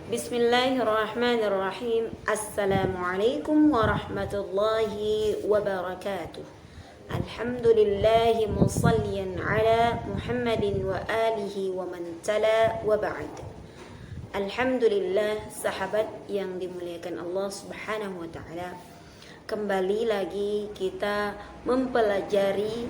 Bismillahirrahmanirrahim. Assalamualaikum warahmatullahi wabarakatuh. Alhamdulillahi musalliyan ala Muhammadin wa alihi wa man tala wa ba'd. Alhamdulillah, sahabat yang dimuliakan Allah Subhanahu wa taala. Kembali lagi kita mempelajari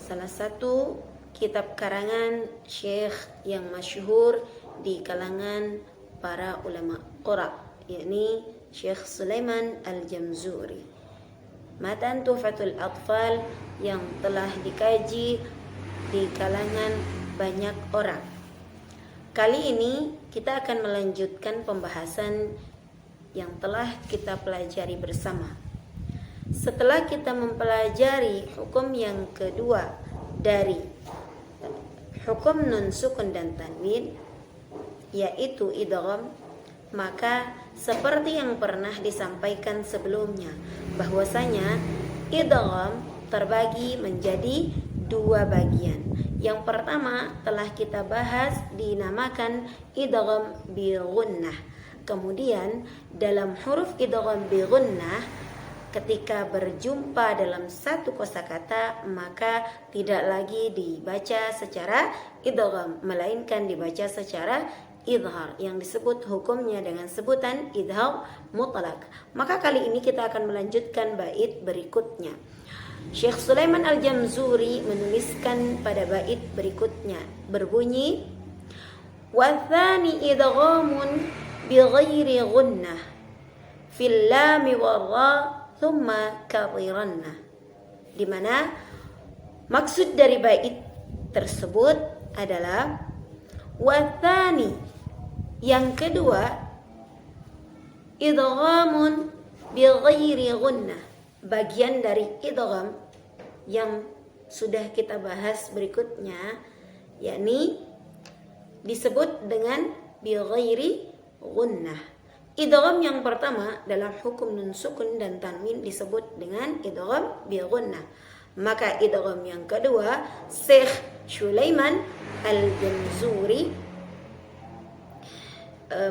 salah satu kitab karangan Syekh yang masyhur di kalangan para ulama qura, yakni Syekh Sulaiman Al-Jamzuri, Matan Tuhfatul Atfal, yang telah dikaji di kalangan banyak orang. Kali ini kita akan melanjutkan pembahasan yang telah kita pelajari bersama. Setelah kita mempelajari hukum yang kedua dari hukum nun sukun dan tanwin, yaitu idgham, maka seperti yang pernah disampaikan sebelumnya, bahwasanya idgham terbagi menjadi dua bagian. Yang pertama telah kita bahas, dinamakan idgham bi gunnah. Kemudian dalam huruf idgham bi gunnah, ketika berjumpa dalam satu kosakata, maka tidak lagi dibaca secara idgham, melainkan dibaca secara idhar, yang disebut hukumnya dengan sebutan idhar mutlak. Maka kali ini kita akan melanjutkan bait berikutnya. Syekh Sulaiman Al-Jamzuri menuliskan pada bait berikutnya, berbunyi wa tsani idghamun bi ghairi gunnah fil lam wal ra thumma kariranna, di mana maksud dari bait tersebut adalah wathani, yang kedua, idghamun bi ghairi gunnah, bagian dari idgham yang sudah kita bahas berikutnya, yakni disebut dengan bi ghairi gunnah. Idgham yang pertama dalam hukum nun sukun dan tanwin disebut dengan idgham bi gunnah. Maka idgham yang kedua, Syekh Sulaiman Al-Jamzuri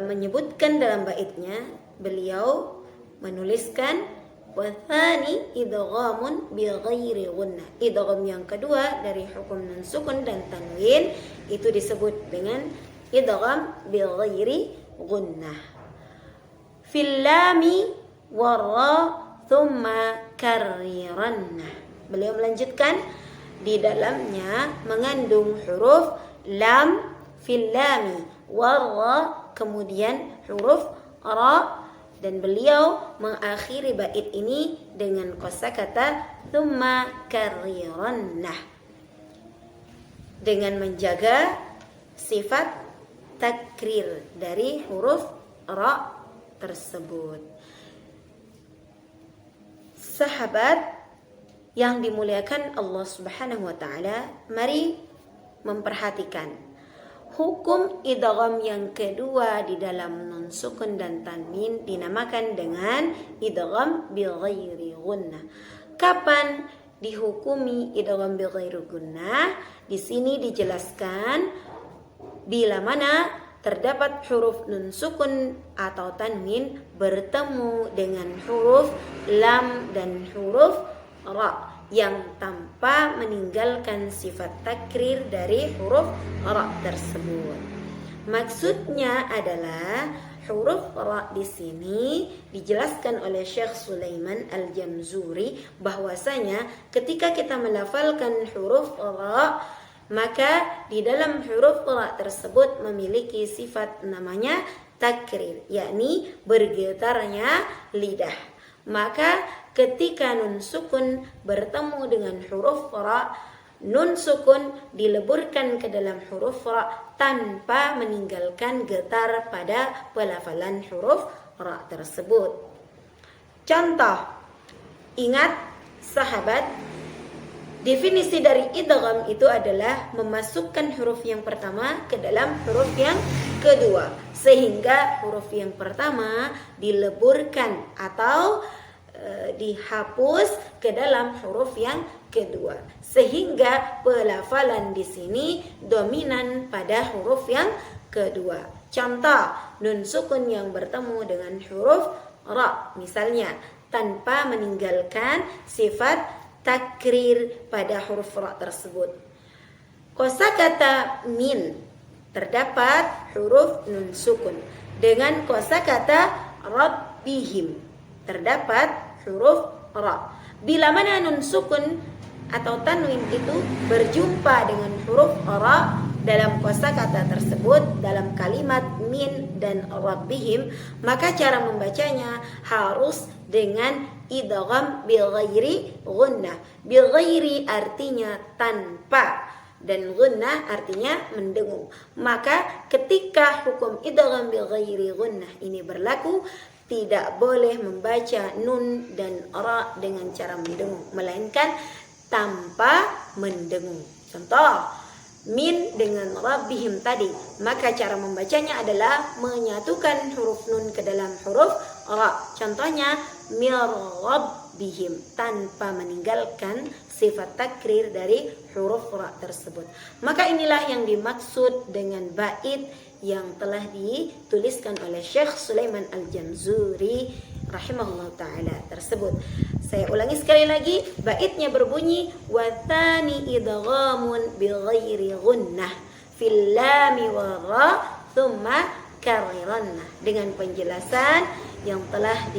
menyebutkan dalam baitnya, beliau menuliskan wathani idghamun bi ghairi gunnah. Idgham yang kedua dari hukum nun sukun dan tanwin itu disebut dengan idgham bi ghairi gunnah. Fil lami warra thumma kariranna. Beliau melanjutkan, di dalamnya mengandung huruf lam, fil lami warra, kemudian huruf ra, dan beliau mengakhiri bait ini dengan kosakata thumma kariranna, dengan menjaga sifat takrir dari huruf ra tersebut. Sahabat yang dimuliakan Allah Subhanahu wa taala, mari memperhatikan hukum idgham yang kedua di dalam nun sukun dan tanwin dinamakan dengan idgham bi ghairi gunnah. Kapan dihukumi idgham bi ghairi gunnah? Di sini dijelaskan bila mana terdapat huruf nun sukun atau tanwin bertemu dengan huruf lam dan huruf ra yang tanpa meninggalkan sifat takrir dari huruf ra tersebut. Maksudnya adalah huruf ra di sini dijelaskan oleh Syekh Sulaiman Al-Jamzuri bahwasanya ketika kita melafalkan huruf ra, maka di dalam huruf ra tersebut memiliki sifat namanya takrir, yakni bergetarnya lidah. Maka ketika nun sukun bertemu dengan huruf ra, nun sukun dileburkan ke dalam huruf ra tanpa meninggalkan getar pada pelafalan huruf ra tersebut. Contoh, ingat sahabat, definisi dari idgham itu adalah memasukkan huruf yang pertama ke dalam huruf yang kedua, sehingga huruf yang pertama dileburkan atau dihapus ke dalam huruf yang kedua, sehingga pelafalan di sini dominan pada huruf yang kedua. Contoh, nun sukun yang bertemu dengan huruf ra, misalnya tanpa meninggalkan sifat takrir pada huruf ra tersebut. Kosakata min terdapat huruf nun sukun. Dengan kosakata rabbihim terdapat huruf ra. Bila mana nun sukun atau tanwin itu berjumpa dengan huruf ra dalam kosakata tersebut, dalam kalimat min dan rabbihim, maka cara membacanya harus dengan idgham bil ghairi gunnah. Bil ghairi artinya tanpa, dan gunnah artinya mendengung. Maka ketika hukum idgham bil ghairi gunnah ini berlaku, tidak boleh membaca nun dan ra dengan cara mendengung, melainkan tanpa mendengung. Contoh, min dengan rabbihim tadi, maka cara membacanya adalah menyatukan huruf nun ke dalam huruf ra. Contohnya mir rabbihim, tanpa meninggalkan sifat takrir dari huruf ra tersebut. Maka inilah yang dimaksud dengan bait yang telah dituliskan oleh Syekh Sulaiman Al-Jamzuri rahimahullah ta'ala tersebut. Saya ulangi sekali lagi, baitnya berbunyi wa tsani idghamun bil ghairi gunnah fil lam wa ra thumma karriranna, dengan penjelasan yang telah